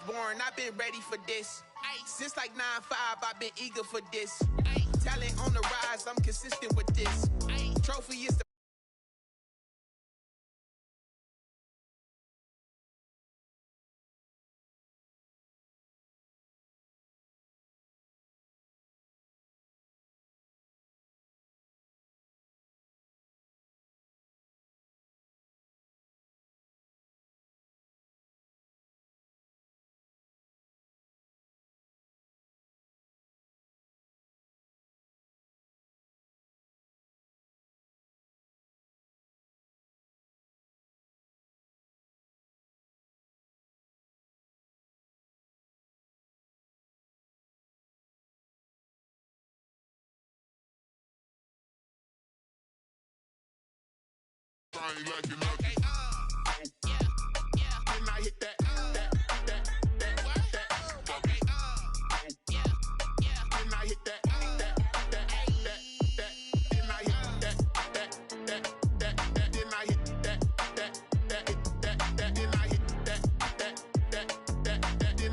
Born, I've been ready for this. Since like 9-5, I've been eager for this. Talent on the rise, I'm consistent with this. Trophy is the okay, yeah, and I hit that. Okay, yeah, and I hit that. And I hit that. And I hit that. And I hit that. And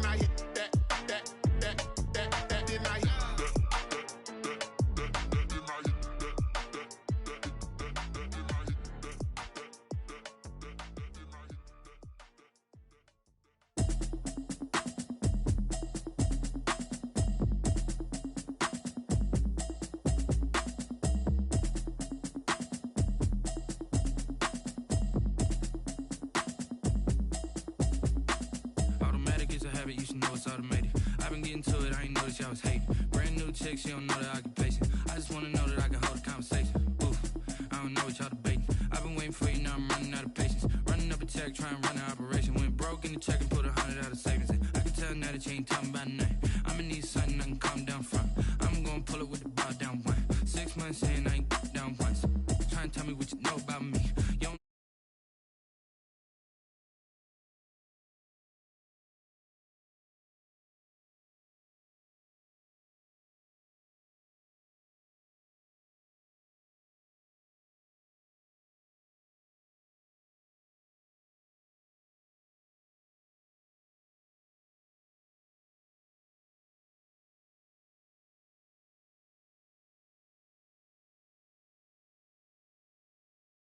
I hit habit, you should know it's automated. I've been getting to it, I ain't noticed y'all was hating. Brand new chick, she don't know the occupation. I just wanna know that I can hold a conversation. Oof, I don't know what y'all debating. I've been waiting for you, now I'm running out of patience. Running up a check, trying to run an operation. Went broke in the check and put 100 out of savings in. I can tell now that you ain't talking about nothing. I'ma need something I can calm down from. I'm gonna pull it with the bar down one. 6 months in, I ain't down once. Trying to tell me what you know about me. You don't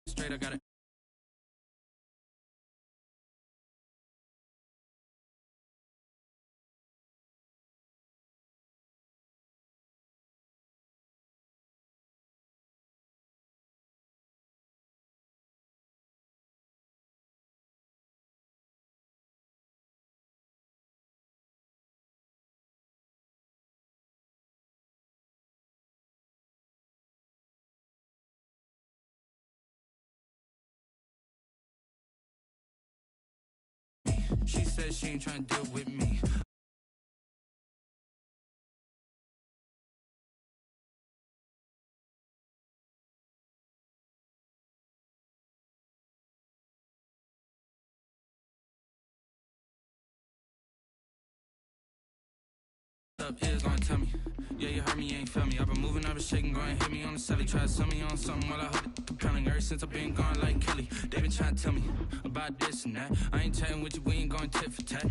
straight, I got it. She says she ain't trying to deal with me. Up is gonna tell me, yeah, you heard me, you ain't feel me. I've been moving, I've been shaking, go and hit me on the celly. Try to sell me on something while I hold it compelling. Ever since I've been gone like Kelly, they been trying to tell me about this and that. I ain't chatting with you, we ain't going tit for tat.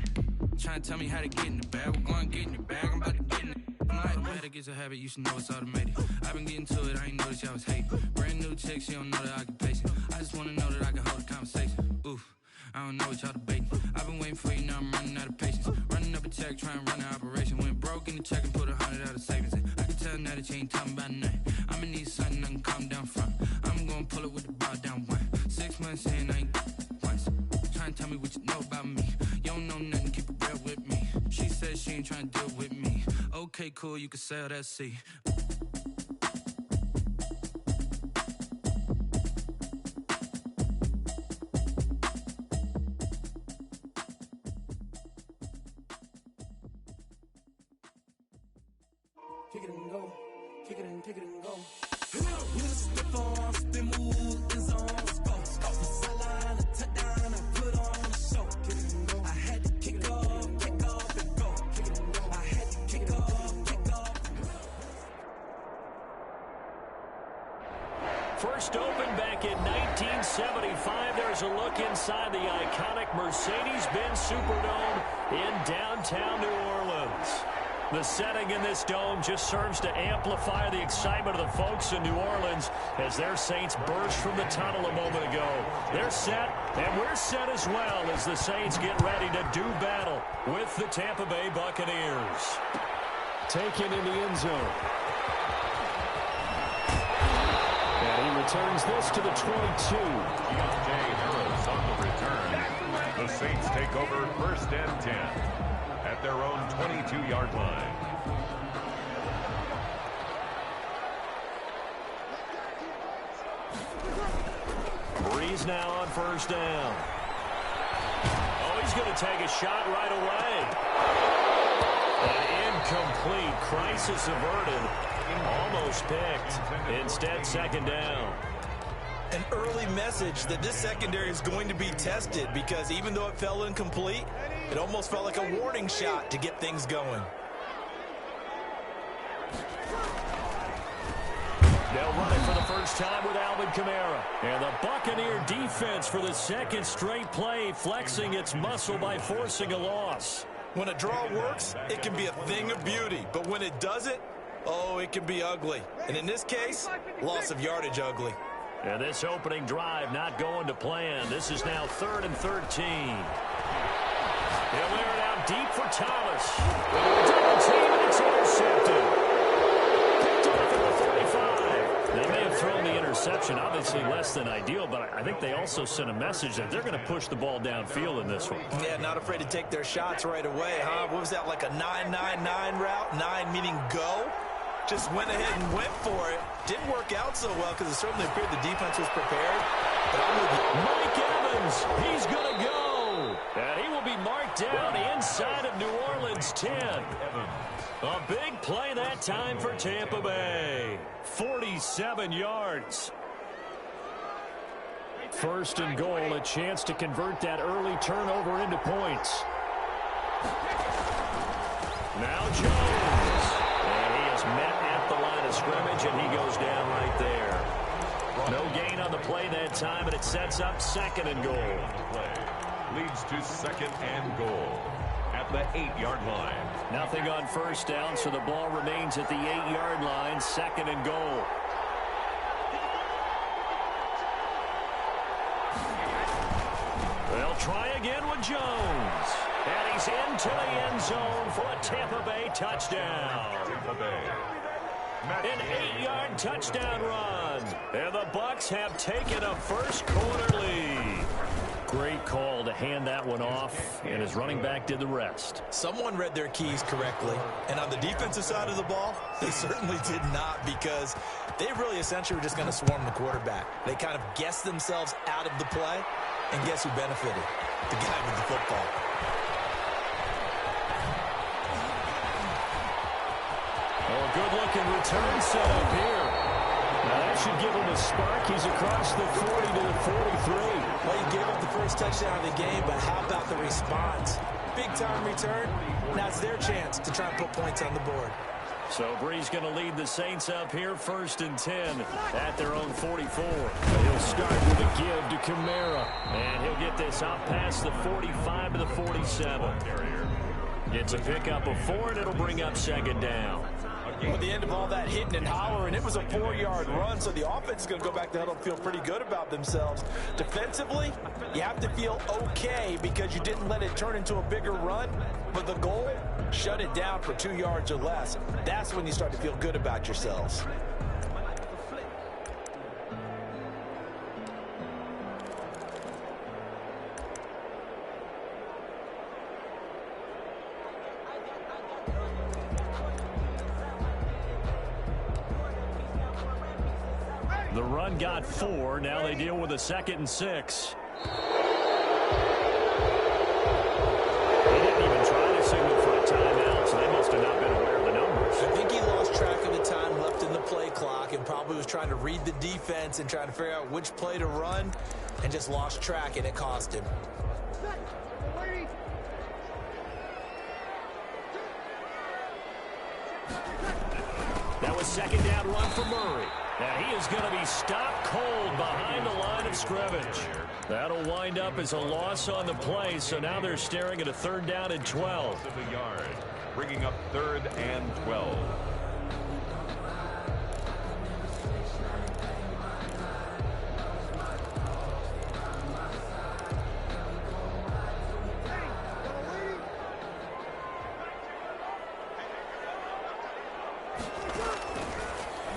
Trying to tell me how to get in the bag, we're going to get in the bag, I'm about to get in it. I'm like, automatic is a habit, you should know it's automated. I've been getting to it, I ain't noticed y'all was hating. Brand new chick, she don't know the occupation. I just wanna know that I can hold a conversation. Oof, I don't know what y'all debating. I've been waiting for you, now I'm running out of patience. Running up a check, trying to run an operation. Went broke in the check and put 100 out of savings in. I can tell now that you ain't talking about nothing. I'ma need something I can calm down from. I'm gonna pull it with the bar down one. 6 months in, I ain't once. Trying to tell me what you know about me. You don't know nothing, keep it real with me. She says she ain't trying to deal with me. Okay, cool, you can sell that seat. Kick it and go, kick it and go. Wheels slip on, spin move, is on go. Sideline, a touchdown, I put on a show. Kick it and go. I had to kick off and go. Kick it and go. I had to kick off. First opened back in 1975. There's a look inside the iconic Mercedes-Benz Superdome. in downtown New Orleans. The setting in this dome just serves to amplify the excitement of the folks in New Orleans as their Saints burst from the tunnel a moment ago. They're set, and we're set as well as the Saints get ready to do battle with the Tampa Bay Buccaneers. Taken in the end zone. And he returns this to the 22. Deontay Harris on the return. The Saints take over 1st and 10 at their own 22-yard line. Breeze now on 1st down. Oh, he's going to take a shot right away. An incomplete. Crisis averted. Almost picked. Instead, 2nd down. An early message that this secondary is going to be tested because even though it fell incomplete, it almost felt like a warning shot to get things going. They'll run it for the first time with Alvin Kamara. And the Buccaneer defense for the 2nd straight play, flexing its muscle by forcing a loss. When a draw works, it can be a thing of beauty. But when it doesn't, oh, it can be ugly. And in this case, loss of yardage ugly. And this opening drive not going to plan. This is now 3rd and 13. He'll air it out deep for Thomas. Double team, and it's intercepted. Picked off at the 45. They may have thrown the interception, obviously less than ideal, but I think they also sent a message that they're going to push the ball downfield in this one. Yeah, not afraid to take their shots right away, huh? What was that, like a 9-9-9 route? 9 meaning go? Just went ahead and went for it. Didn't work out so well because it certainly appeared the defense was prepared. But I'm with you. Mike Evans, he's going to go. And he will be marked down inside of New Orleans 10. A big play that time for Tampa Bay. 47 yards. 1st and goal, a chance to convert that early turnover into points. Now Jones. And he is met at the line of scrimmage, and he goes down right there. No gain on the play that time, and it sets up 2nd and goal. Leads to 2nd and goal at the 8-yard line. Nothing on 1st down, so the ball remains at the 8-yard line, 2nd and goal. They'll try again with Jones. And he's into the end zone for a Tampa Bay touchdown. Tampa Bay. An 8-yard touchdown run. And the Bucs have taken a first-quarter lead. Great call to hand that one off, and his running back did the rest. Someone read their keys correctly, and on the defensive side of the ball, they certainly did not because they really essentially were just going to swarm the quarterback. They kind of guessed themselves out of the play, and guess who benefited? The guy with the football. Oh, good-looking return set up here. Now that should give him a spark. He's across the 40 to the 43. Well, he gave up the first touchdown of the game, but how about the response? Big-time return. Now it's their chance to try and put points on the board. So Bree's going to lead the Saints up here 1st and 10 at their own 44. He'll start with a give to Kamara. And he'll get this out past the 45 to the 47. Gets a pickup of 4, and it'll bring up 2nd down. At the end of all that hitting and hollering, it was a 4-yard run, so the offense is going to go back to huddle and feel pretty good about themselves. Defensively, you have to feel okay because you didn't let it turn into a bigger run, but the goal, shut it down for 2 yards or less. That's when you start to feel good about yourselves. The run got 4. Now they deal with a 2nd and 6. He didn't even try to signal for a timeout, so they must have not been aware of the numbers. I think he lost track of the time left in the play clock and probably was trying to read the defense and trying to figure out which play to run and just lost track, and it cost him. That was 2nd down run for Murray. And he is going to be stopped cold behind the line of scrimmage. That'll wind up as a loss on the play, so now they're staring at a 3rd down and 12. A yard, bringing up 3rd and 12.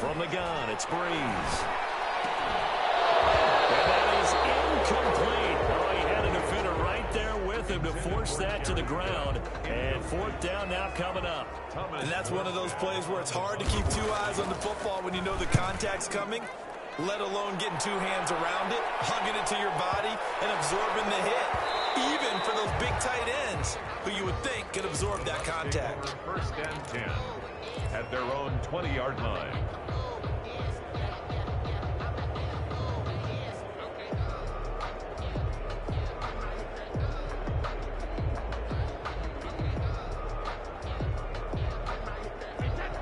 From the gun, it's Breeze. And that is incomplete. Oh, he had a defender right there with him to force that to the ground. And 4th down now coming up. And that's one of those plays where it's hard to keep 2 eyes on the football when you know the contact's coming, let alone getting 2 hands around it, hugging it to your body, and absorbing the hit. Even for those big tight ends who you would think could absorb that contact. 1st and 10 at their own 20-yard line.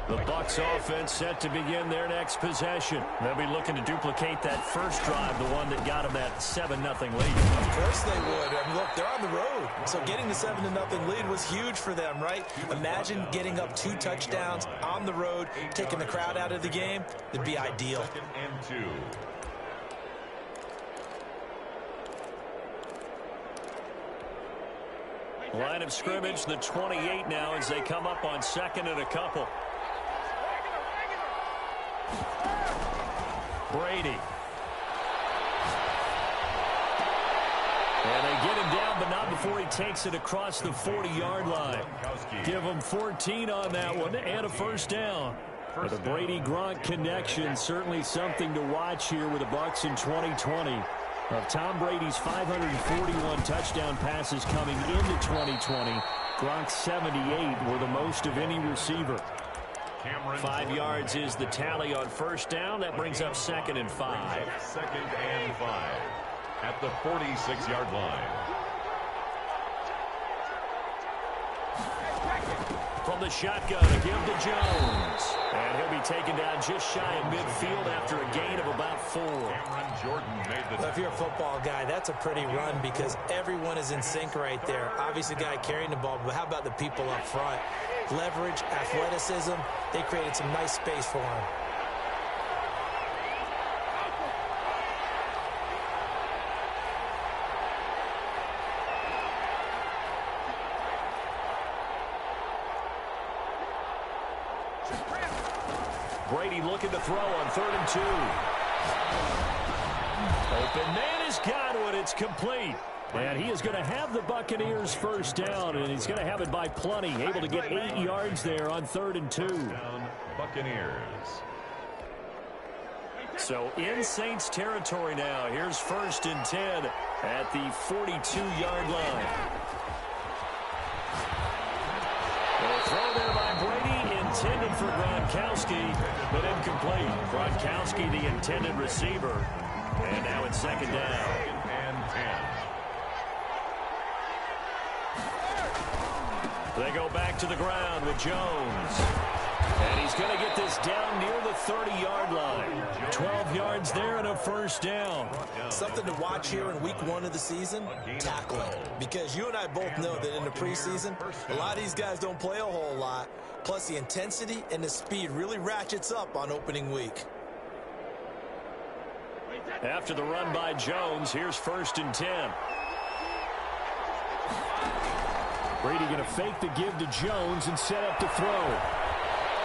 The Bucs offense set to begin their next possession. They'll be looking to duplicate that first drive, the one that got them that 7-0 lead. Of course they would. I mean, look, they're on the road. So getting the 7-0 lead was huge for them, right? Imagine getting up 2 touchdowns on the road, taking the crowd out of the game. It'd be ideal. 2nd and 2. Line of scrimmage, the 28 now as they come up on 2nd and a couple. Brady. And they get him down, but not before he takes it across the 40-yard line. Give him 14 on that one and a 1st down. For the Brady-Gronk connection, certainly something to watch here with the Bucs in 2020. Of Tom Brady's 541 touchdown passes coming into 2020, Gronk's 78 were the most of any receiver. 5 yards is the tally on 1st down. That brings up 2nd and 5. 2nd and 5 at the 46-yard line. From the shotgun, a give to Jones. And he'll be taken down just shy of midfield after a gain of about 4. Jordan made the... Well, if you're a football guy, that's a pretty run because everyone is in sync right there. Obviously, the guy carrying the ball, but how about the people up front? Leverage, athleticism, they created some nice space for him. Brady looking to throw on 3rd and 2. Open man has got one. It's complete. And he is going to have the Buccaneers 1st down, and he's going to have it by plenty. Able to get 8 yards there on 3rd and 2. Buccaneers. So in Saints territory now. Here's 1st and 10 at the 42-yard line. A throw there by Brady, intended for Gronkowski, but incomplete. Gronkowski, the intended receiver. And now it's 2nd down. 2nd and 10. They go back to the ground with Jones. And he's going to get this down near the 30-yard line. 12 yards there and a 1st down. Something to watch here in week 1 of the season, tackling. Because you and I both know that in the preseason, a lot of these guys don't play a whole lot. Plus the intensity and the speed really ratchets up on opening week. After the run by Jones, here's 1st and 10. Brady going to fake the give to Jones and set up to throw.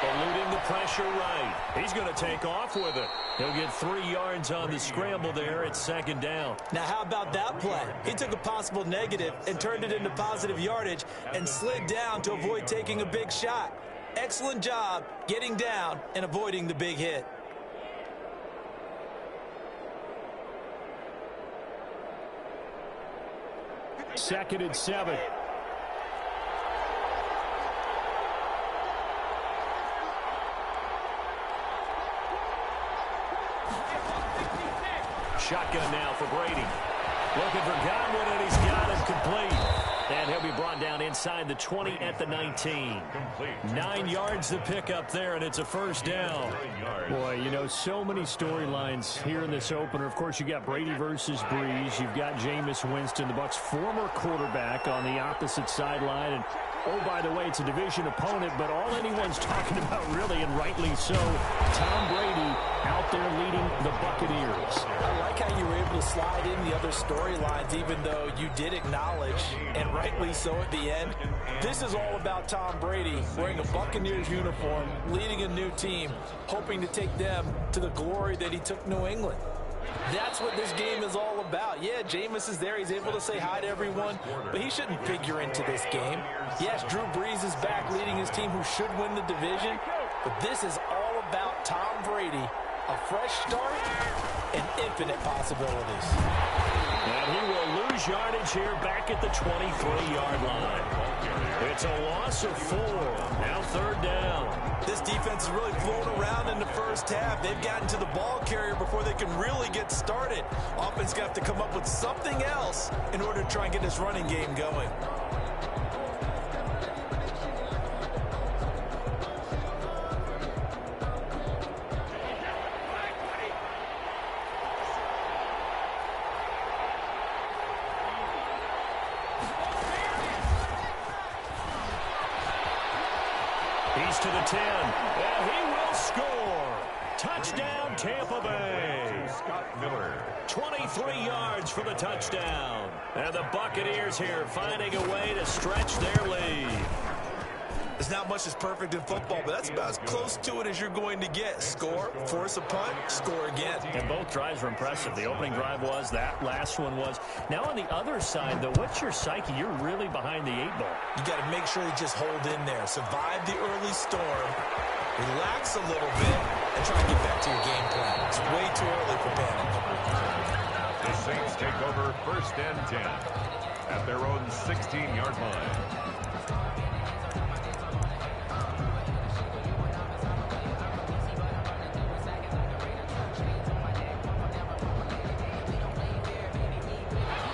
Eluding the pressure right. He's going to take off with it. He'll get 3 yards on the scramble there at 2nd down. Now, how about that play? He took a possible negative and turned it into positive yardage and slid down to avoid taking a big shot. Excellent job getting down and avoiding the big hit. Second and 7. Shotgun now for Brady. Looking for Godwin, and he's got him complete. And he'll be brought down inside the 20 at the 19. 9 yards to pick up there, and it's a first down. Boy, you know, so many storylines here in this opener. Of course, you got Brady versus Breeze. You've got Jameis Winston, the Bucs' former quarterback, on the opposite sideline. And, oh, by the way, it's a division opponent, but all anyone's talking about, really, and rightly so, Tom Brady out there leading the Buccaneers. I like how you were able to slide in the other storylines, even though you did acknowledge, and rightly so at the end, this is all about Tom Brady wearing a Buccaneers uniform, leading a new team, hoping to take them to the glory that he took New England. That's what this game is all about. Yeah, Jameis is there. He's able to say hi to everyone, but he shouldn't figure into this game. Yes, Drew Brees is back leading his team who should win the division, but this is all about Tom Brady. A fresh start and infinite possibilities. And he will lose yardage here back at the 23-yard line. It's a loss of 4. Now third down. This defense is really flown around in the first half. They've gotten to the ball carrier before they can really get started. Offense got to come up with something else in order to try and get this running game going. He's to the 10, and he will score. Touchdown, Tampa Bay. Scott Miller. 23 yards for the touchdown. And the Buccaneers here finding a way to stretch their lead. There's not much that's perfect in football, but that's about as close to it as you're going to get. Score, force a punt, score again. And both drives were impressive. The opening drive was, that last one was. Now on the other side, though, what's your psyche? You're really behind the 8-ball. You got to make sure you just hold in there. Survive the early storm, relax a little bit, and try and get back to your game plan. It's way too early for panic. The Saints take over 1st and 10 at their own 16-yard line.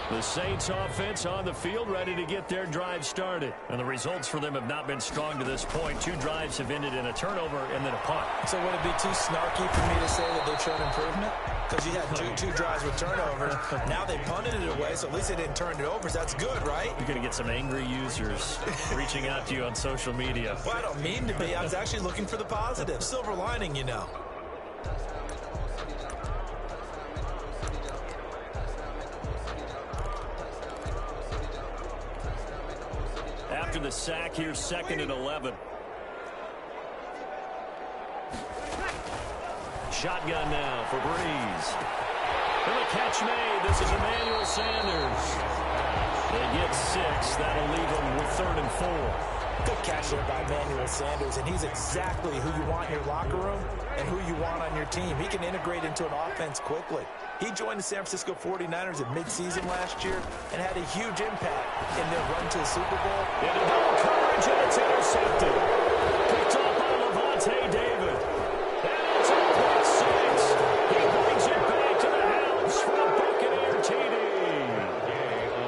The Saints offense on the field ready to get their drive started. And the results for them have not been strong to this point. 2 drives have ended in a turnover and then a punt. So would it be too snarky for me to say that they've shown improvement? Because you had two drives with turnovers. Now they punted it away, so at least they didn't turn it over. So that's good, right? You're going to get some angry users reaching out to you on social media. Well, I don't mean to be. I was actually looking for the positive. Silver lining, you know. After the sack, here's 2nd and 11. Shotgun now for Breeze. And the catch made. This is Emmanuel Sanders. They get 6. That'll leave them with 3rd and 4. Good catch there by Emmanuel Sanders, and he's exactly who you want in your locker room and who you want on your team. He can integrate into an offense quickly. He joined the San Francisco 49ers at midseason last year and had a huge impact in their run to the Super Bowl. Into double coverage, and it's intercepted. Picked up by Levante David. And it's a pick 6. He brings it back to the house for a Buccaneer TD.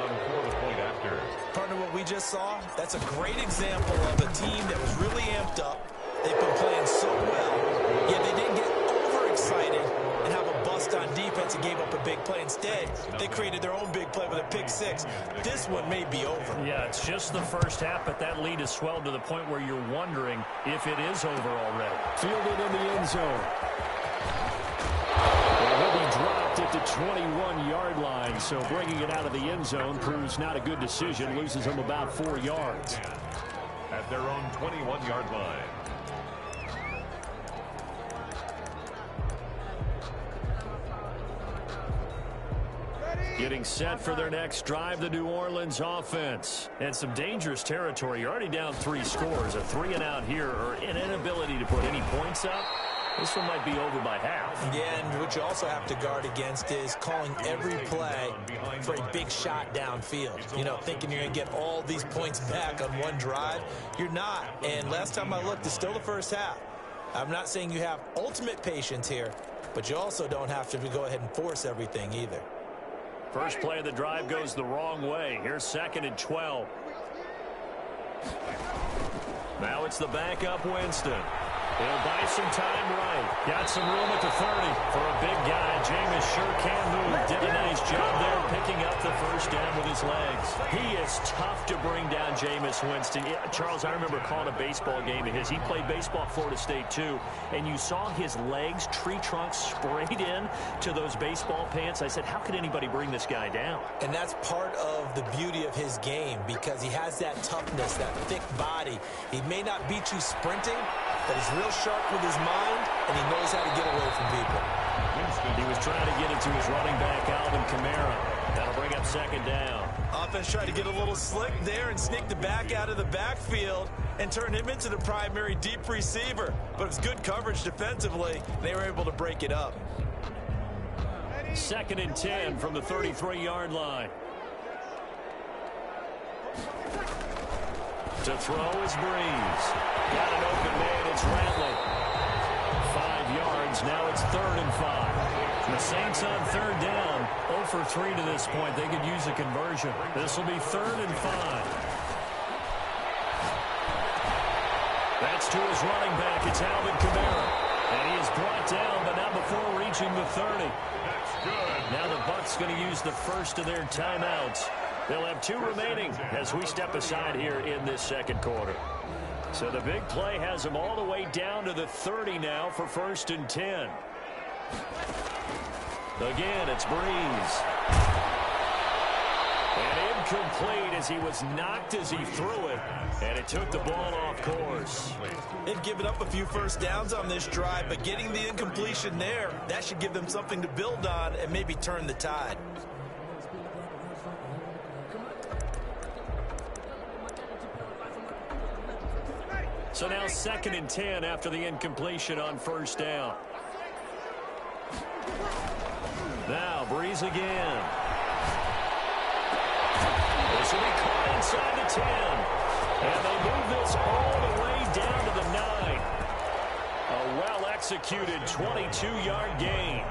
On the point after. Partner, what we just saw, that's a great example of a team that was really amped up. They've been playing so well, yet they didn't get overexcited and have a bust on defense and gave up a big play. Instead, they created their own big play with a pick 6. This one may be over. Yeah, it's just the first half, but that lead has swelled to the point where you're wondering if it is over already. Fielded in the end zone. And he'll be dropped at the 21-yard line, so bringing it out of the end zone proves not a good decision. Loses him about 4 yards. At their own 21-yard line. Getting set for their next drive, the New Orleans offense. And some dangerous territory. You're already down 3 scores. A 3-and-out here, or an inability to put any points up. This one might be over by half. Yeah, and what you also have to guard against is calling every play for a big shot downfield. You know, thinking you're going to get all these points back on one drive. You're not. And last time I looked, it's still the first half. I'm not saying you have ultimate patience here, but you also don't have to go ahead and force everything either. First play of the drive goes the wrong way. Here's 2nd and 12. Now it's the backup Winston. He'll buy some time right. Got some room at the 30 for a big guy. Jameis sure can move. Did a nice job there picking up the first down with his legs. He is tough to bring down, Jameis Winston. Yeah, Charles, I remember calling a baseball game of his. He played baseball at Florida State, too. And you saw his legs, tree trunks sprayed in to those baseball pants. I said, how could anybody bring this guy down? And that's part of the beauty of his game because he has that toughness, that thick body. He may not beat you sprinting, but he's real sharp with his mind, and he knows how to get away from people. He was trying to get it to his running back, Alvin Kamara. That'll bring up second down. Offense tried to get a little slick there and sneak the back out of the backfield and turn him into the primary deep receiver. But it was good coverage defensively. They were able to break it up. 2nd and 10 from the 33-yard line. To throw is Breeze. Got an open man, it's Rattling. 5 yards, now it's 3rd and 5. The Saints on 3rd down, 0 for 3 to this point. They could use a conversion. This will be 3rd and 5. That's to his running back, it's Alvin Kamara. And he is brought down, but not before reaching the 30. That's good. Now the Bucs going to use the first of their timeouts. They'll have 2 remaining as we step aside here in this second quarter. So the big play has them all the way down to the 30 now for 1st and 10. Again, it's Breeze. And incomplete as he was knocked as he threw it. And it took the ball off course. They've given up a few first downs on this drive, but getting the incompletion there, that should give them something to build on and maybe turn the tide. So now 2nd and 10 after the incompletion on 1st down. Now Breeze again. This will be caught inside the 10. And they move this all the way down to the 9. A well-executed 22-yard gain.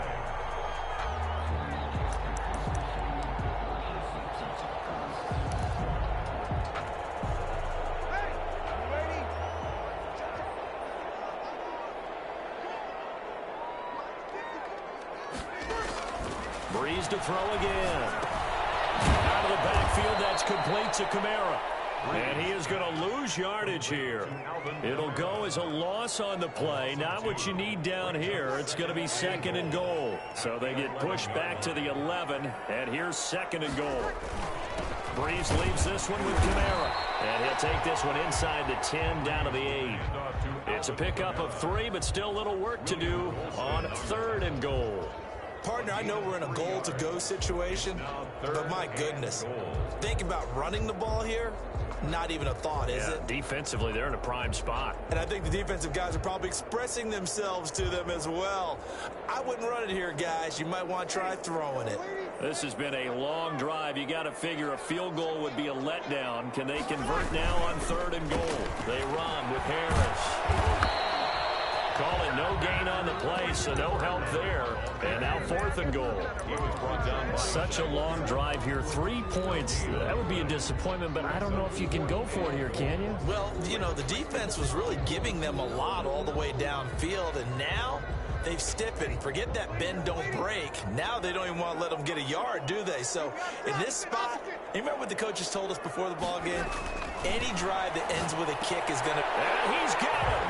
Breeze to throw again. Out of the backfield, that's complete to Kamara. And he is going to lose yardage here. It'll go as a loss on the play. Not what you need down here. It's going to be 2nd and goal. So they get pushed back to the 11. And here's 2nd and goal. Breeze leaves this one with Kamara. And he'll take this one inside the 10 down to the 8. It's a pickup of 3, but still a little work to do on 3rd and goal. Partner, I know we're in a goal-to-go situation, but my goodness, think about running the ball here. Not even a thought, is it? Defensively, they're in a prime spot. And I think the defensive guys are probably expressing themselves to them as well. I wouldn't run it here, guys. You might want to try throwing it. This has been a long drive. You got to figure a field goal would be a letdown. Can they convert now on 3rd and goal? They run with Harris. Calling no gain on the play, so no help there. And now 4th and goal. Such a long drive here. 3 points. That would be a disappointment, but I don't know if you can go for it here, can you? Well, you know, the defense was really giving them a lot all the way downfield, and now they've stiffened. Forget that bend, don't break. Now they don't even want to let them get a yard, do they? So in this spot, you remember what the coaches told us before the ball game? Any drive that ends with a kick is going to... And he's got it.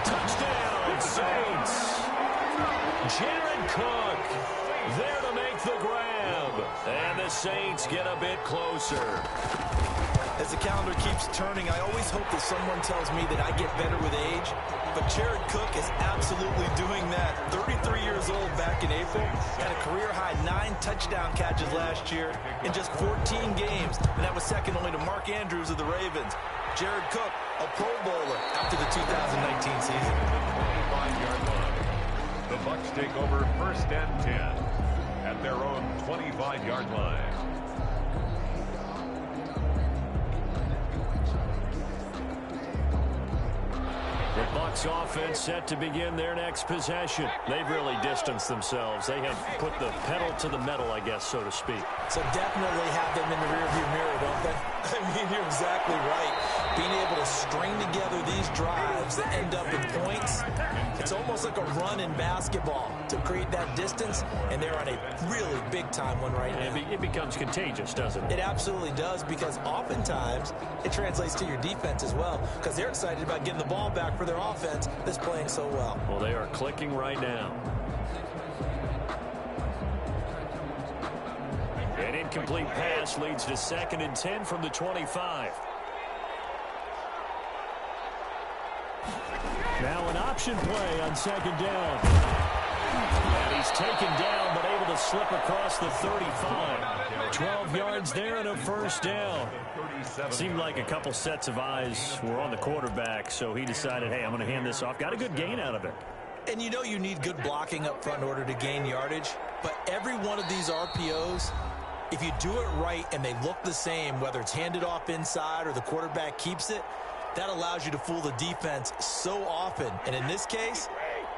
Touchdown, Saints. Jared Cook there to make the grab. And the Saints get a bit closer. As the calendar keeps turning, I always hope that someone tells me that I get better with age. But Jared Cook is absolutely doing that. 33 years old back in April. Had a career-high 9 touchdown catches last year in just 14 games. And that was second only to Mark Andrews of the Ravens. Jared Cook, a Pro Bowler after the 2019 season. 25-yard line. The Bucs take over 1st and 10 at their own 25-yard line. The Bucs offense set to begin their next possession. They've really distanced themselves. They have put the pedal to the metal, I guess, so to speak. So definitely have them in the rearview mirror, don't they? I mean, you're exactly right. being able to string together these drives that end up in points, it's almost like a run in basketball to create that distance, and they're on a really big-time one right now. It becomes contagious, doesn't it? It absolutely does, because oftentimes it translates to your defense as well, because they're excited about getting the ball back for their offense that's playing so well. Well, they are clicking right now. An incomplete pass leads to 2nd and 10 from the 25. Now an option play on 2nd down. And he's taken down, but able to slip across the 35. 12 yards there and a 1st down. Seemed like a couple sets of eyes were on the quarterback, so he decided, hey, I'm going to hand this off. Got a good gain out of it. And you know you need good blocking up front in order to gain yardage, but every one of these RPOs, if you do it right and they look the same, whether it's handed off inside or the quarterback keeps it, that allows you to fool the defense so often. And in this case,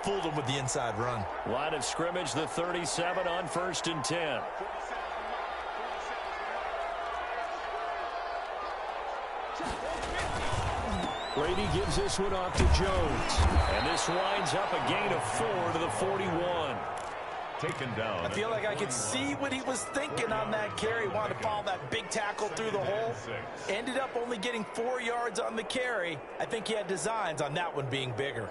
fooled them with the inside run. Line of scrimmage, the 37 on 1st and 10. Brady gives this one off to Jones. And this winds up a gain of 4 to the 41. Taken down. I feel like I could see what he was thinking on that carry. Wanted to follow that big tackle through the hole. Ended up only getting 4 yards on the carry. I think he had designs on that one being bigger.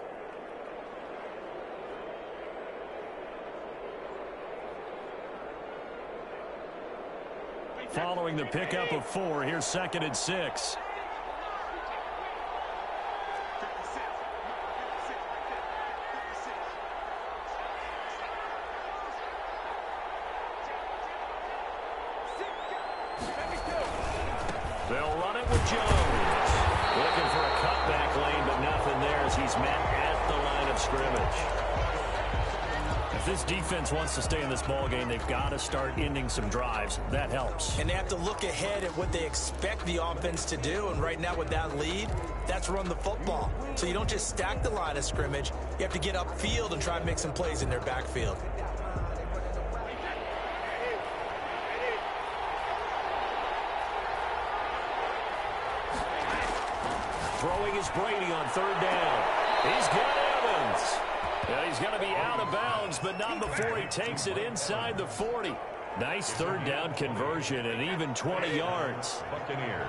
Following the pickup of 4, here's 2nd and 6. They'll run it with Jones. Looking for a cutback lane, but nothing there as he's met at the line of scrimmage. If this defense wants to stay in this ballgame, they've got to start ending some drives. That helps. And they have to look ahead at what they expect the offense to do. And right now with that lead, that's run the football. So you don't just stack the line of scrimmage. You have to get upfield and try and make some plays in their backfield. Throwing is Brady on 3rd down. He's got Evans. Yeah, he's going to be out of bounds, but not before he takes it inside the 40. Nice 3rd down conversion and even 20 yards. Buccaneers.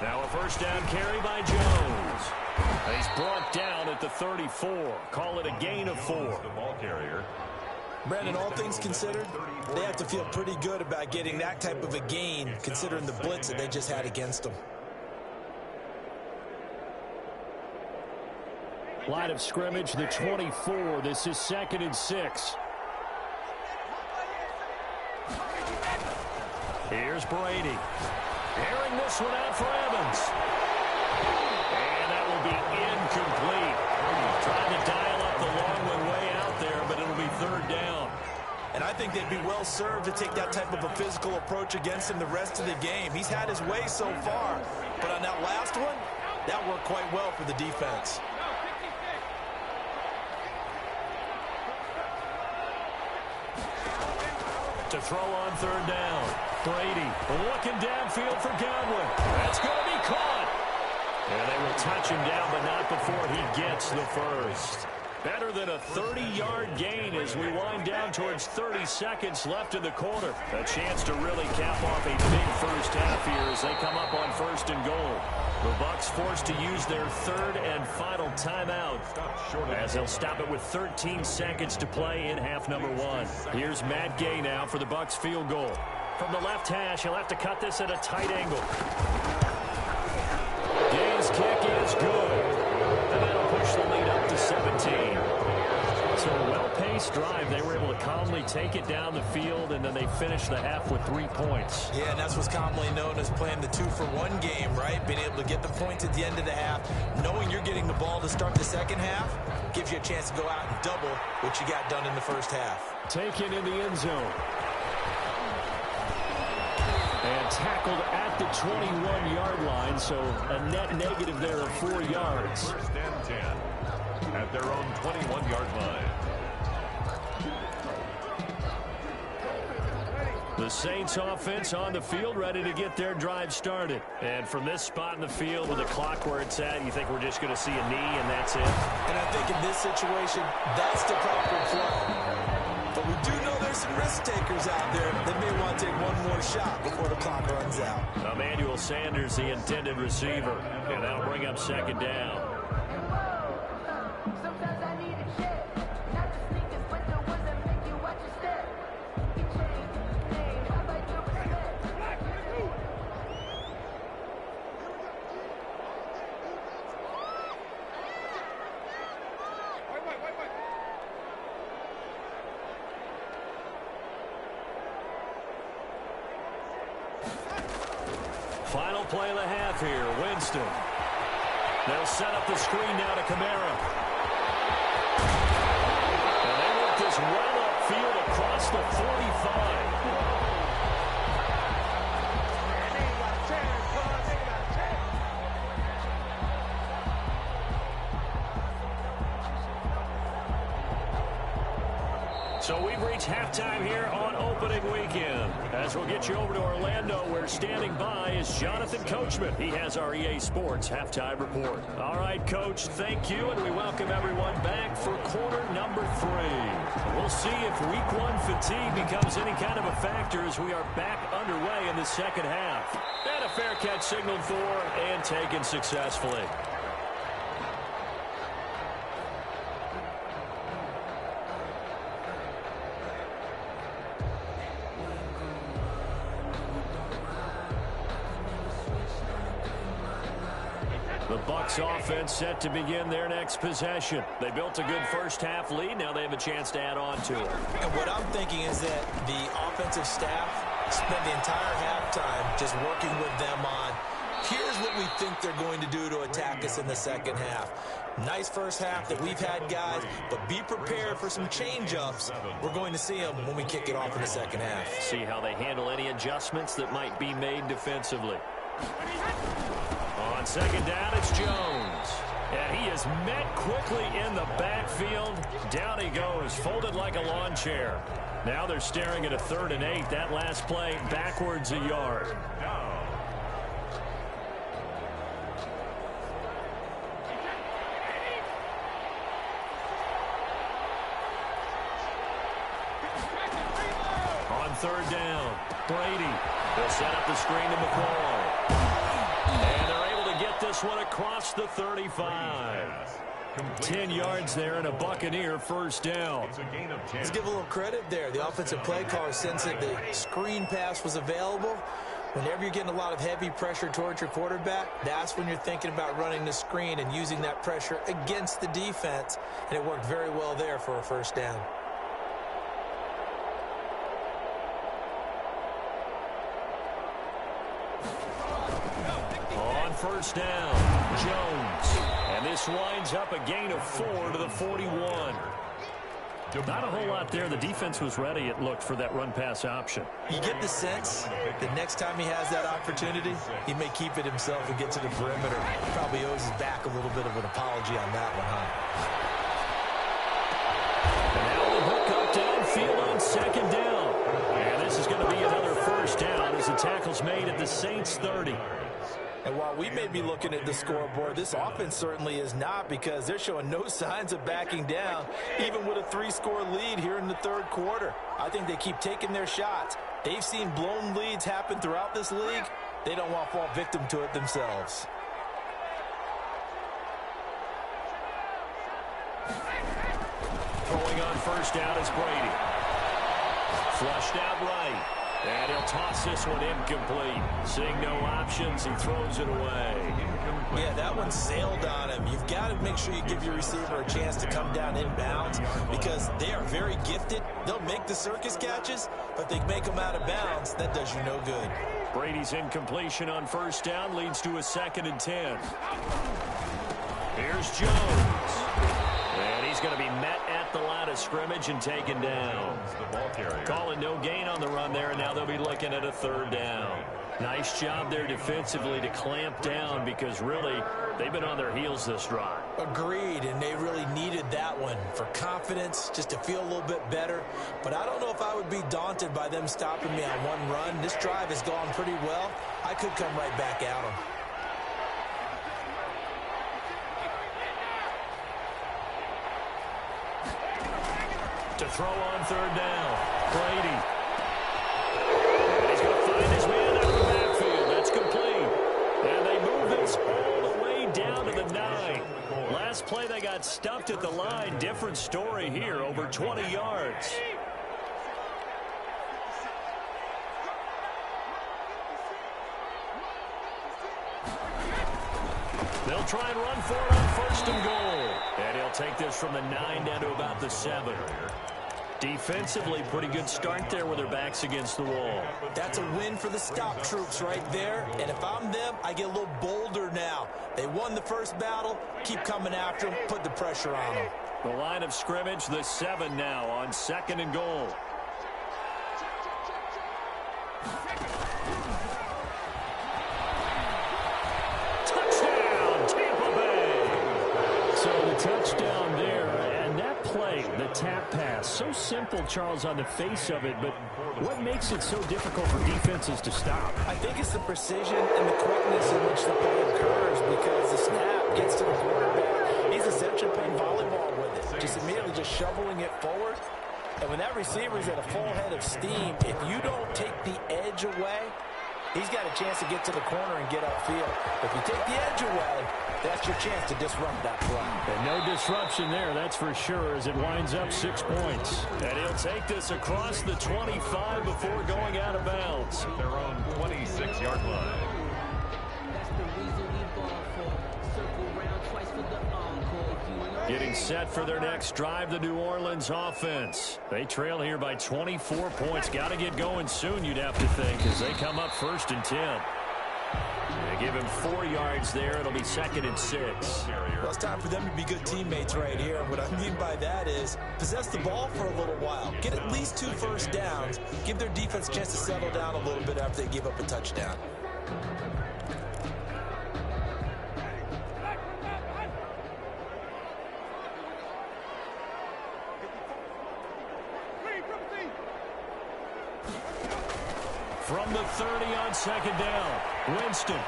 Now a 1st down carry by Jones. He's brought down at the 34. Call it a gain of 4. The ball carrier. Brandon, all things considered, they have to feel pretty good about getting that type of a gain, considering the blitz that they just had against them. Line of scrimmage, the 24. This is 2nd and 6. Here's Brady. Airing this one out for Evans. And that will be incomplete. Trying to dial up the long one way out there, but it'll be 3rd down. And I think they'd be well served to take that type of a physical approach against him the rest of the game. He's had his way so far, but on that last one, that worked quite well for the defense. To throw on 3rd down. Brady looking downfield for Godwin. That's going to be caught. And they will touch him down, but not before he gets the first. Better than a 30-yard gain as we wind down towards 30 seconds left in the quarter. A chance to really cap off a big first half here as they come up on 1st and goal. The Bucs forced to use their 3rd and final timeout as they'll stop it with 13 seconds to play in half number 1. Here's Matt Gay now for the Bucs field goal. From the left hash, he'll have to cut this at a tight angle. Gay's kick is good. And that'll push the lead up to 17. So a well-paced drive. They were able to calmly take it down the field, and then they finished the half with 3 points. Yeah, and that's what's commonly known as playing the 2-for-1 game, right? Being able to get the points at the end of the half, knowing you're getting the ball to start the second half, gives you a chance to go out and double what you got done in the first half. Taken in the end zone. And tackled at the 21-yard line, so a net negative there of 4 yards. 1st and 10 at their own 21-yard line. The Saints offense on the field, ready to get their drive started. And from this spot in the field with the clock where it's at, you think we're just going to see a knee and that's it? And I think in this situation, that's the proper play. But we do know there's some risk takers out there that may want to take one more shot before the clock runs out. Emmanuel Sanders, the intended receiver. And that'll bring up second down. Final play of the half here, Winston. They'll set up the screen now to Kamara. And they work this well upfield across the 45. So we've reached halftime here on opening weekend. As we'll get you over to Orlando, where standing by is Jonathan Coachman. He has our EA Sports halftime report. All right, Coach, thank you, and we welcome everyone back for quarter number 3. We'll see if week 1 fatigue becomes any kind of a factor as we are back underway in the second half. And a fair catch signaled for and taken successfully. The Bucs offense set to begin their next possession. They built a good first half lead. Now they have a chance to add on to it. And what I'm thinking is that the offensive staff spent the entire halftime just working with them on, here's what we think they're going to do to attack us in the second half. Nice first half that we've had, guys, but be prepared for some change-ups. We're going to see them when we kick it off in the second half. See how they handle any adjustments that might be made defensively. On second down, it's Jones. And he is met quickly in the backfield. Down he goes, folded like a lawn chair. Now they're staring at a 3rd and 8. That last play backwards a yard. On 3rd down, Brady. They'll set up the screen to McCoy. And they're able to get this one across the 35. 10 yards there and a Buccaneer first down. Let's give a little credit there. The offensive play caller sensed that the screen pass was available. Whenever you're getting a lot of heavy pressure towards your quarterback, that's when you're thinking about running the screen and using that pressure against the defense. And it worked very well there for a first down. First down, Jones. And this winds up a gain of 4 to the 41. Not a whole lot there. The defense was ready, it looked, for that run-pass option. You get the sense that next time he has that opportunity, he may keep it himself and get to the perimeter. Probably owes his back a little bit of an apology on that one, huh? And now the hook up downfield on second down. And this is going to be another first down as the tackle's made at the Saints' 30. And while we may be looking at the scoreboard, this offense certainly is not, because they're showing no signs of backing down, even with a 3-score lead here in the 3rd quarter. I think they keep taking their shots. They've seen blown leads happen throughout this league. They don't want to fall victim to it themselves. Throwing on first down is Brady. Flushed out right. And he'll toss this one incomplete. Seeing no options, he throws it away. Yeah, that one sailed on him. You've got to make sure you give your receiver a chance to come down inbounds, because they are very gifted. They'll make the circus catches, but they make them out of bounds. That does you no good. Brady's incompletion on first down leads to a 2nd and 10. Here's Jones. And he's going to be met at the line of scrimmage and taken down. Calling no gain on the run there, and now they'll be looking at a 3rd down. Nice job there defensively to clamp down, because really they've been on their heels this drive. Agreed, and they really needed that one for confidence, just to feel a little bit better. But I don't know if I would be daunted by them stopping me on one run. This drive has gone pretty well. I could come right back at them. To throw on third down, Brady. And he's going to find his man out of the backfield. That's complete. And they move this all the way down to the 9. Last play, they got stuffed at the line. Different story here, over 20 yards. They'll try and run for it on first and goal. And he'll take this from the 9 down to about the 7. Defensively, pretty good start there with their backs against the wall. That's a win for the stop troops right there. And if I'm them, I get a little bolder now. They won the first battle. Keep coming after them. Put the pressure on them. The line of scrimmage, the 7 now on second and goal. Touchdown, Tampa Bay! So the touchdown there, and that play, the tap pass, so simple, Charles, on the face of it, but what makes it so difficult for defenses to stop? I think it's the precision and the quickness in which the play occurs, because the snap gets to the quarterback. He's essentially playing volleyball with it, just immediately just shoveling it forward. And when that receiver's at a full head of steam, if you don't take the edge away, he's got a chance to get to the corner and get upfield. If you take the edge away, that's your chance to disrupt that play. And no disruption there, that's for sure, as it winds up 6 points. And he'll take this across the 25 before going out of bounds. At their own 26-yard line. Getting set for their next drive, the New Orleans offense. They trail here by 24 points. Got to get going soon, you'd have to think, as they come up 1st and 10. They give him 4 yards there. It'll be 2nd and 6. Well, it's time for them to be good teammates right here. What I mean by that is possess the ball for a little while. Get at least 2 first downs. Give their defense a chance to settle down a little bit after they give up a touchdown. From the 30 on 2nd down, Winston.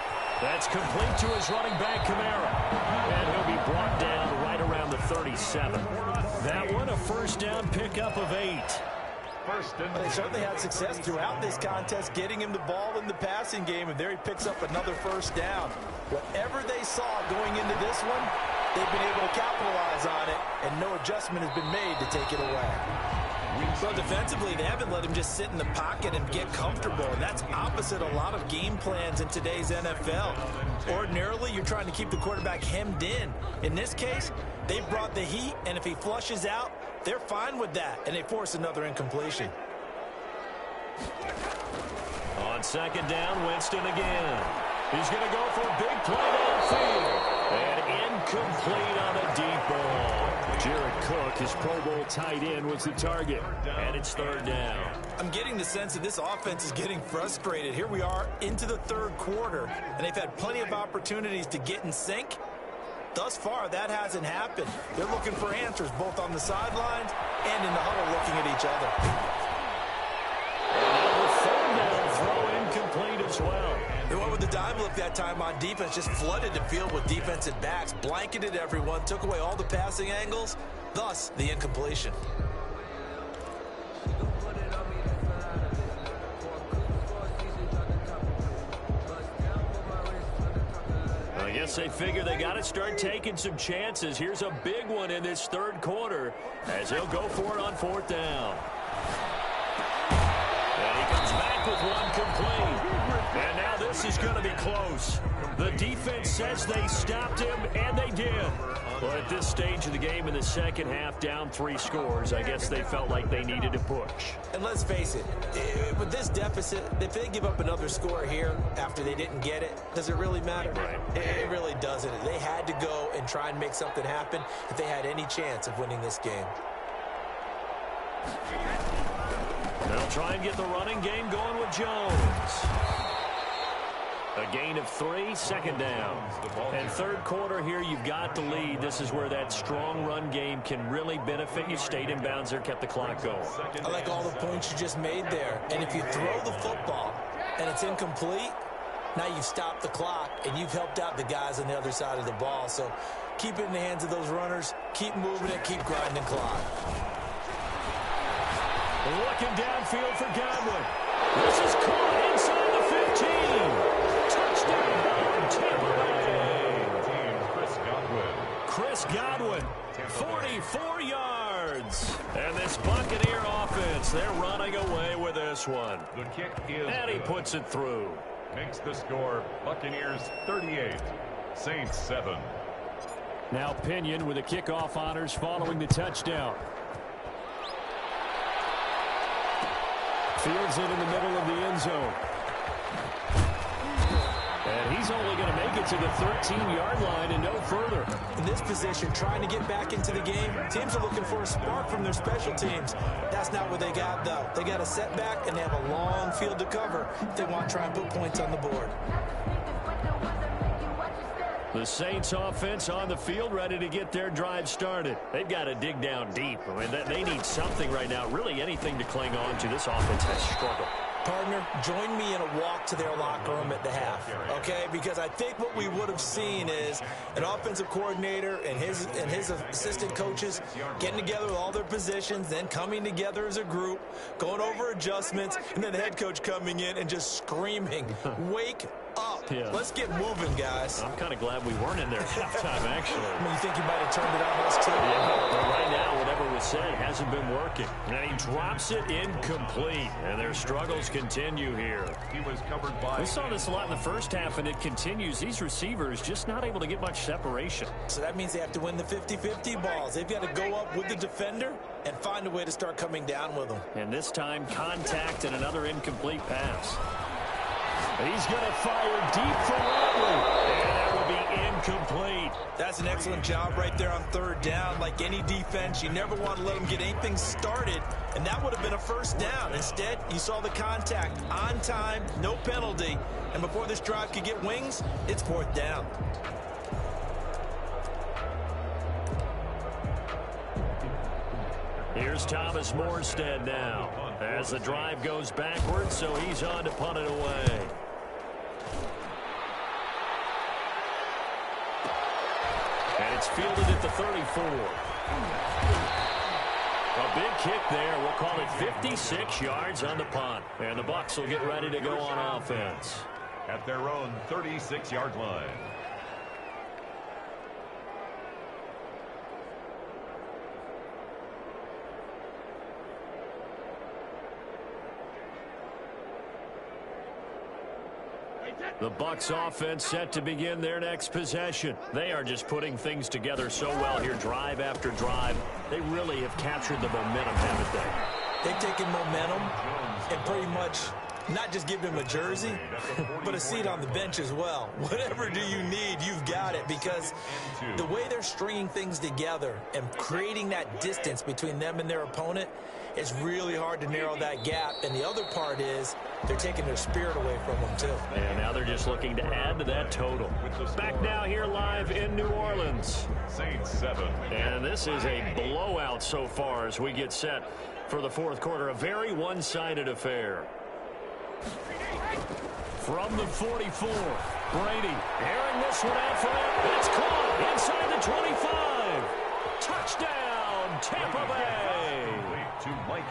That's complete to his running back, Kamara. And he'll be brought down right around the 37. That one, a first down pickup of 8. They certainly had success throughout this contest, getting him the ball in the passing game, and there he picks up another first down. Whatever they saw going into this one, they've been able to capitalize on it, and no adjustment has been made to take it away. Well, defensively, they haven't let him just sit in the pocket and get comfortable, and that's opposite a lot of game plans in today's NFL. Ordinarily, you're trying to keep the quarterback hemmed in. In this case, they brought the heat, and if he flushes out, they're fine with that, and they force another incompletion. On 2nd down, Winston again. He's going to go for a big play downfield. And incomplete on a deep ball. Jared Cook, his Pro Bowl tight end, was the target. And it's 3rd down. I'm getting the sense that this offense is getting frustrated. Here we are into the 3rd quarter, and they've had plenty of opportunities to get in sync. Thus far, that hasn't happened. They're looking for answers both on the sidelines and in the huddle looking at each other. And the 3rd down throw incomplete as well. They went with the dime look that time on defense, just flooded the field with defensive backs, blanketed everyone, took away all the passing angles, thus the incompletion. I guess they figure they got to start taking some chances. Here's a big one in this 3rd quarter as he'll go for it on 4th down. And he comes back with one complete. And now this is going to be close. The defense says they stopped him, and they did. Well, at this stage of the game in the 2nd half, down 3 scores, I guess they felt like they needed to push. And let's face it, with this deficit, if they give up another score here after they didn't get it, does it really matter? Right. It really doesn't. They had to go and try and make something happen if they had any chance of winning this game. They'll try and get the running game going with Jones. A gain of 3, second down. And third quarter here, you've got the lead. This is where that strong run game can really benefit you. Stayed in bounds there, kept the clock going. I like all the points you just made there. And if you throw the football and it's incomplete, now you've stopped the clock and you've helped out the guys on the other side of the ball. So keep it in the hands of those runners. Keep moving it. Keep grinding clock. Looking downfield for Godwin. This is caught inside the 15. Touchdown, Tampa Bay. Chris Godwin, 44 yards. And this Buccaneer offense, they're running away with this one. The kick is and he puts it through. Makes the score Buccaneers 38, Saints 7. Now Pinion with the kickoff honors following the touchdown. Fields it in the middle of the end zone. And he's only going to make it to the 13-yard line and no further. In this position, trying to get back into the game, teams are looking for a spark from their special teams. That's not what they got, though. They got a setback, and they have a long field to cover if they want to try and put points on the board. The Saints offense on the field, ready to get their drive started. They've got to dig down deep. I mean, they need something right now, really anything to cling on to. This offense has struggled. Partner, join me in a walk to their locker room at the half, okay? Because I think what we would have seen is an offensive coordinator and his assistant coaches getting together with all their positions, then coming together as a group, going over adjustments, and then the head coach coming in and just screaming, wake up. Yeah. Let's get moving, guys. I'm kind of glad we weren't in there at halftime, actually. I mean, you think you might have turned it on us, too? Yeah, but right now, whatever was said hasn't been working. And he drops it incomplete, and their struggles continue here. He was covered by... We saw this a lot in the first half, and it continues. These receivers just not able to get much separation. So that means they have to win the 50-50 balls. They've got to go up with the defender and find a way to start coming down with them. And this time, contact and another incomplete pass. He's going to fire deep for Ratley. And that will be incomplete. That's an excellent job right there on third down. Like any defense, you never want to let them get anything started, and that would have been a first down. Instead, you saw the contact on time, no penalty, and before this drive could get wings, it's fourth down. Here's Thomas Morstead now as the drive goes backwards, so he's on to punt it away. And it's fielded at the 34. A big kick there. We'll call it 56 yards on the punt. And the Bucs will get ready to go on offense. At their own 36-yard line. The Bucs offense set to begin their next possession. They are just putting things together so well here, drive after drive. They really have captured the momentum, haven't they? They've taken momentum and pretty much not just give him a jersey, but a seat on the bench as well. Whatever do you need, you've got it, because the way they're stringing things together and creating that distance between them and their opponent, it's really hard to narrow that gap. And the other part is they're taking their spirit away from them, too. And now they're just looking to add to that total. Back now here live in New Orleans. Saints 7. And this is a blowout so far as we get set for the fourth quarter. A very one-sided affair. From the 44, Brady airing this one out for him. It's caught inside the 25. Touchdown, Tampa Bay.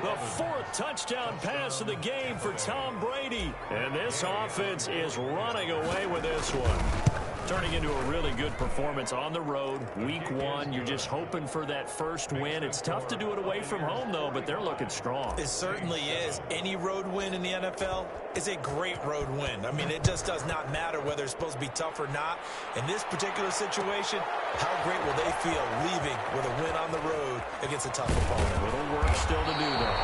The fourth touchdown pass of the game for Tom Brady. And this offense is running away with this one. Turning into a really good performance on the road. Week 1, you're just hoping for that first win. It's tough to do it away from home, though, but they're looking strong. It certainly is. Any road win in the NFL is a great road win. I mean, it just does not matter whether it's supposed to be tough or not. In this particular situation, how great will they feel leaving with a win on the road against a tough opponent? Little work still to do, though.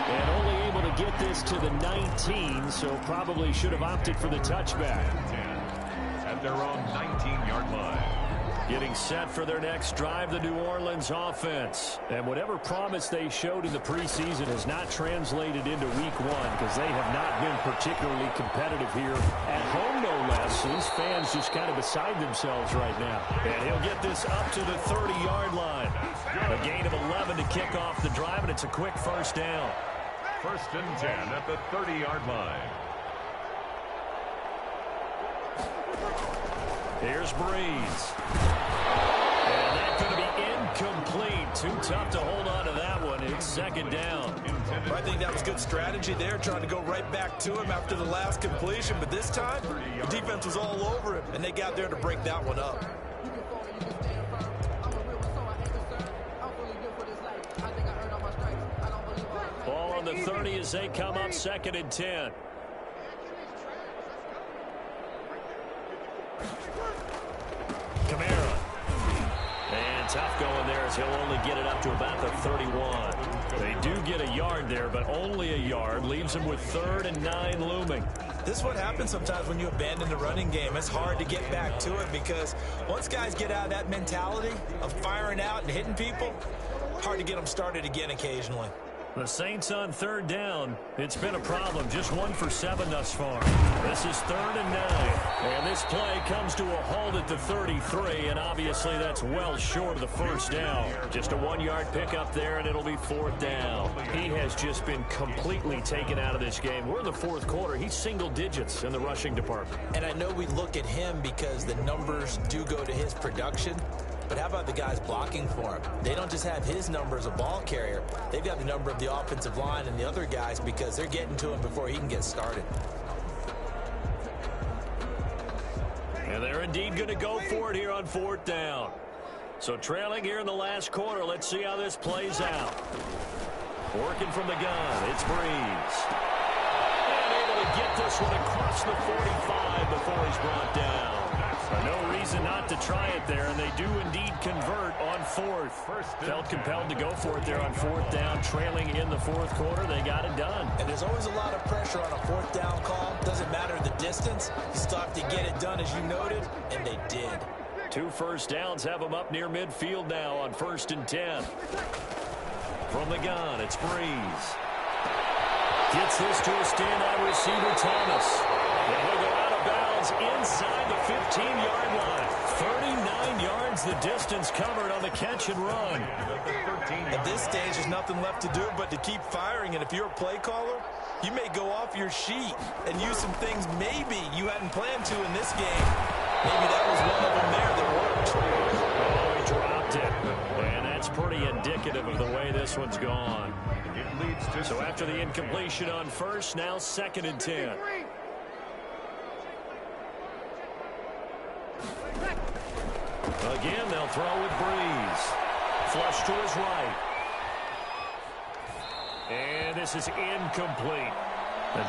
And only able to get this to the 19, so probably should have opted for the touchback. At their own 19-yard line. Getting set for their next drive, the New Orleans offense. And whatever promise they showed in the preseason has not translated into week one because they have not been particularly competitive here at home, no less. So these fans just kind of beside themselves right now. And he'll get this up to the 30-yard line. A gain of 11 to kick off the drive, and it's a quick first down. First and 10 at the 30-yard line. Here's Breeze. And that's going to be incomplete. Too tough to hold on to that one. It's second down. I think that was good strategy there, trying to go right back to him after the last completion. But this time, the defense was all over him, and they got there to break that one up. Ball on the 30 as they come up second and 10. Kamara. And tough going there as he'll only get it up to about the 31. They do get a yard there, but only a yard. Leaves them with 3rd and 9 looming. This is what happens sometimes when you abandon the running game. It's hard to get back to it because once guys get out of that mentality of firing out and hitting people, hard to get them started again occasionally. The Saints on 3rd down. It's been a problem. Just 1 for 7 thus far. This is 3rd and 9. And this play comes to a halt at the 33, and obviously that's well short of the first down. Just a 1-yard pickup there, and it'll be 4th down. He has just been completely taken out of this game. We're in the 4th quarter. He's single digits in the rushing department. And I know we look at him because the numbers do go to his production. But how about the guys blocking for him? They don't just have his number as a ball carrier. They've got the number of the offensive line and the other guys because they're getting to him before he can get started. And they're indeed going to go for it here on 4th down. So trailing here in the last quarter. Let's see how this plays out. Working from the gun. It's Breeze. And able to get this one across the 45 before he's brought down. No reason not to try it there, and they do indeed convert on 4th. Felt compelled to go for it there on 4th down, trailing in the 4th quarter. They got it done. And there's always a lot of pressure on a 4th down call. Doesn't matter the distance. You still have to get it done, as you noted, and they did. 2 first downs have them up near midfield now on 1st and 10. From the gun, it's Breeze. Gets this to a standout receiver, Thomas. And he'll go out of bounds inside the 15-yard line. 39 yards the distance covered on the catch and run. At this stage, there's nothing left to do but to keep firing. And if you're a play caller, you may go off your sheet and use some things maybe you hadn't planned to in this game. Maybe that was one of them there that worked. Oh, he dropped it. And that's pretty indicative of the way this one's gone. So after the incompletion on 1st, now 2nd and 10. Again, they'll throw with Breeze. Flush to his right. And this is incomplete.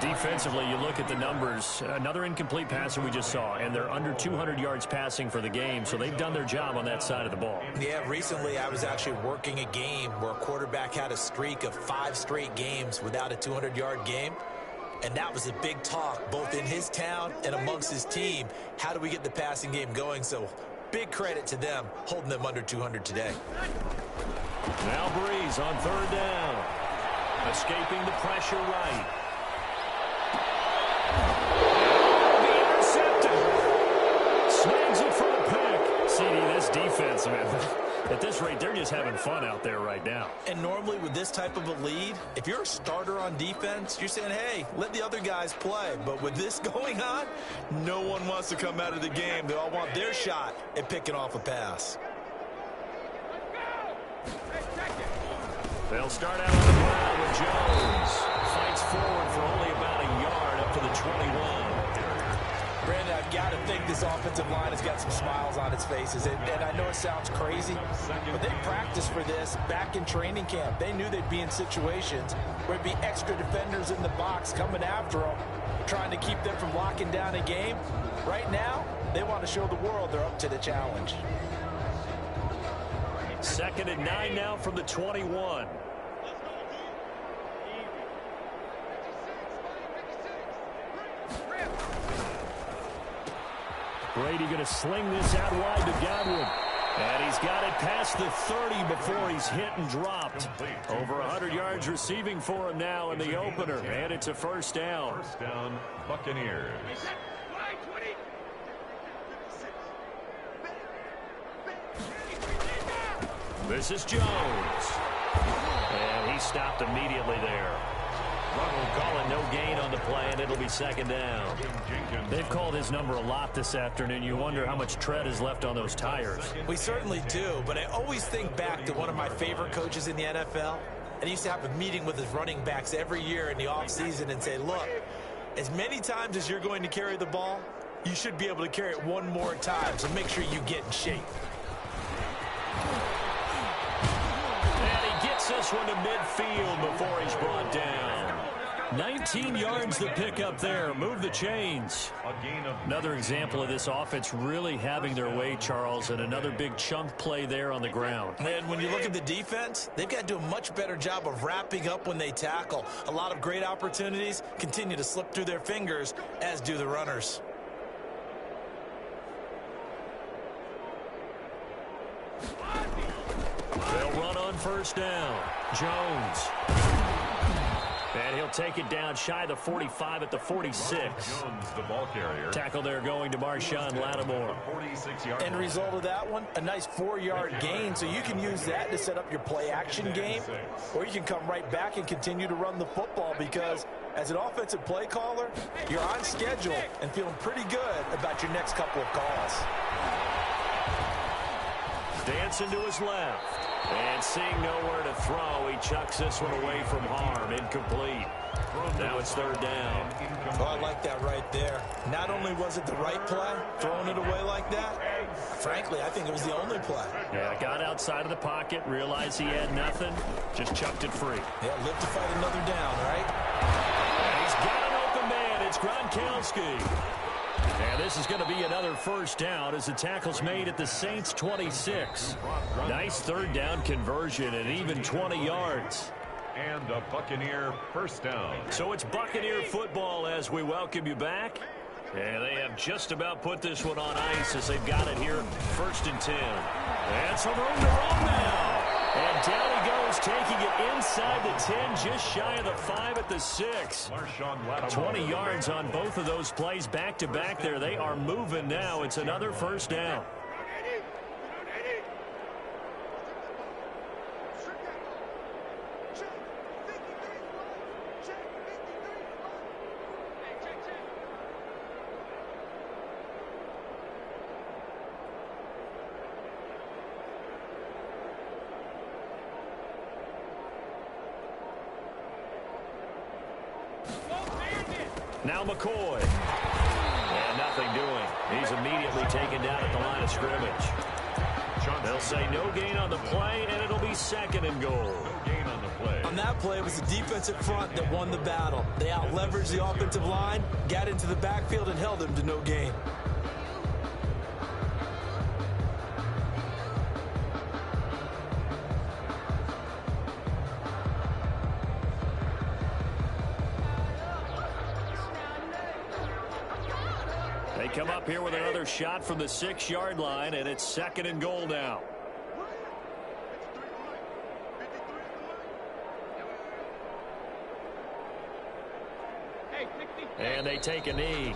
Defensively, you look at the numbers. Another incomplete pass that we just saw, and they're under 200 yards passing for the game, so they've done their job on that side of the ball. Yeah, recently I was actually working a game where a quarterback had a streak of 5 straight games without a 200-yard game. And that was a big talk, both in his town and amongst his team. How do we get the passing game going? So big credit to them, holding them under 200 today. Now Breeze on 3rd down. Escaping the pressure right. The intercepted. Snags it for the pick. CD, this defense, man, at this rate, they're just having fun out there right now. And normally with this type of a lead, if you're a starter on defense, you're saying, hey, let the other guys play. But with this going on, no one wants to come out of the game. They all want their shot at picking off a pass. They'll start out on the ground with Jones. Fights forward for only about a yard up to the 21. Brandon, I've got to think this offensive line has got some smiles on its faces. And I know it sounds crazy, but they practiced for this back in training camp. They knew they'd be in situations where it'd be extra defenders in the box coming after them, trying to keep them from locking down a game. Right now, they want to show the world they're up to the challenge. 2nd and 9 now from the 21. Brady going to sling this out wide to Godwin. And he's got it past the 30 before he's hit and dropped. Over 100 yards receiving for him now in the opener. And it's a first down. First down, Buccaneers. This is Jones. And he stopped immediately there. We'll call it no gain on the play, and it'll be second down. They've called his number a lot this afternoon. You wonder how much tread is left on those tires. We certainly do, but I always think back to one of my favorite coaches in the NFL. And he used to have a meeting with his running backs every year in the offseason and say, look, as many times as you're going to carry the ball, you should be able to carry it one more time, so make sure you get in shape. And he gets this one to midfield before he's brought down. 19 yards to pick up there. Move the chains. Another example of this offense really having their way, Charles, and another big chunk play there on the ground. And when you look at the defense, they've got to do a much better job of wrapping up when they tackle. A lot of great opportunities continue to slip through their fingers, as do the runners. They'll run on first down. Jones. And he'll take it down shy of the 45 at the 46. Jones, the ball carrier. Tackle there going to Marshawn Lattimore. 46-yard End result of that one, a nice 4-yard gain, so you can use that to set up your play-action game, or you can come right back and continue to run the football because as an offensive play caller, you're on schedule and feeling pretty good about your next couple of calls. Dancing to his left. And seeing nowhere to throw, he chucks this one away from harm. Incomplete. Now it's third down. Oh, I like that right there. Not only was it the right play, throwing it away like that, frankly, I think it was the only play. Yeah, got outside of the pocket, realized he had nothing, just chucked it free. Yeah, live to fight another down, right? And he's got an open man. It's Gronkowski. And this is going to be another first down as the tackle's made at the Saints' 26. Nice third down conversion and even 20 yards. And a Buccaneer first down. So it's Buccaneer football as we welcome you back. And they have just about put this one on ice as they've got it here, 1st and 10. And some room to run now. And down he goes, taking it inside the 10, just shy of the 5 at the 6. 20 yards on both of those plays back-to-back there. They are moving now. It's another first down. Now McCoy. And nothing doing. He's immediately taken down at the line of scrimmage. They'll say no gain on the play, and it'll be 2nd and goal. No gain on the play. On that play, it was the defensive front that won the battle. They out-leveraged the offensive line, got into the backfield, and held them to no gain. They come up here with another shot from the 6-yard line, and it's 2nd and goal now. And they take a knee.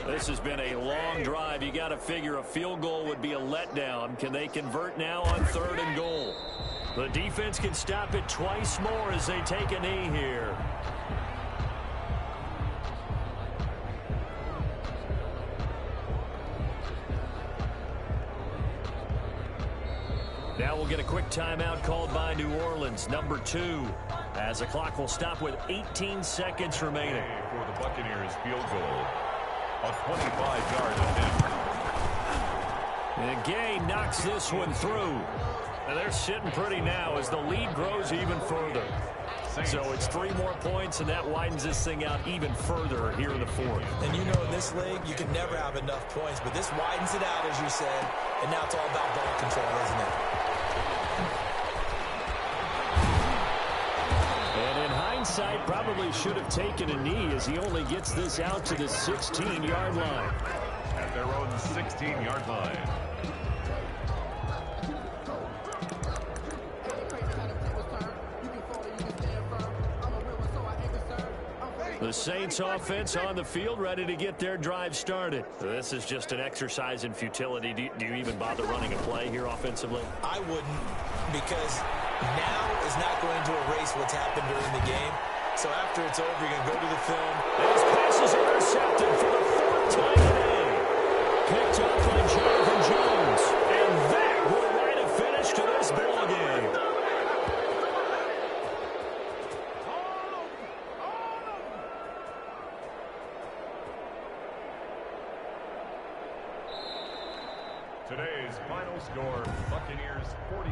This has been a long drive. You got to figure a field goal would be a letdown. Can they convert now on 3rd and goal? The defense can stop it twice more as they take a knee here. Now we'll get a quick timeout called by New Orleans, number 2, as the clock will stop with 18 seconds remaining. For the Buccaneers field goal. A 25-yard attempt. And Gay knocks this one through. And they're sitting pretty now as the lead grows even further. So it's 3 more points, and that widens this thing out even further here in the fourth. And you know in this league, you can never have enough points, but this widens it out, as you said, and now it's all about ball control, isn't it? And in hindsight, probably should have taken a knee as he only gets this out to the 16-yard line. At their own 16-yard line. The Saints offense on the field, ready to get their drive started. This is just an exercise in futility. Do you even bother running a play here offensively? I wouldn't, because now is not going to erase what's happened during the game. So after it's over, you're going to go to the film. And his pass is intercepted for the 4th time today. Picked up by Jonathan Jones. And that will write a finish to this ball game. Today's final score, Buccaneers 48,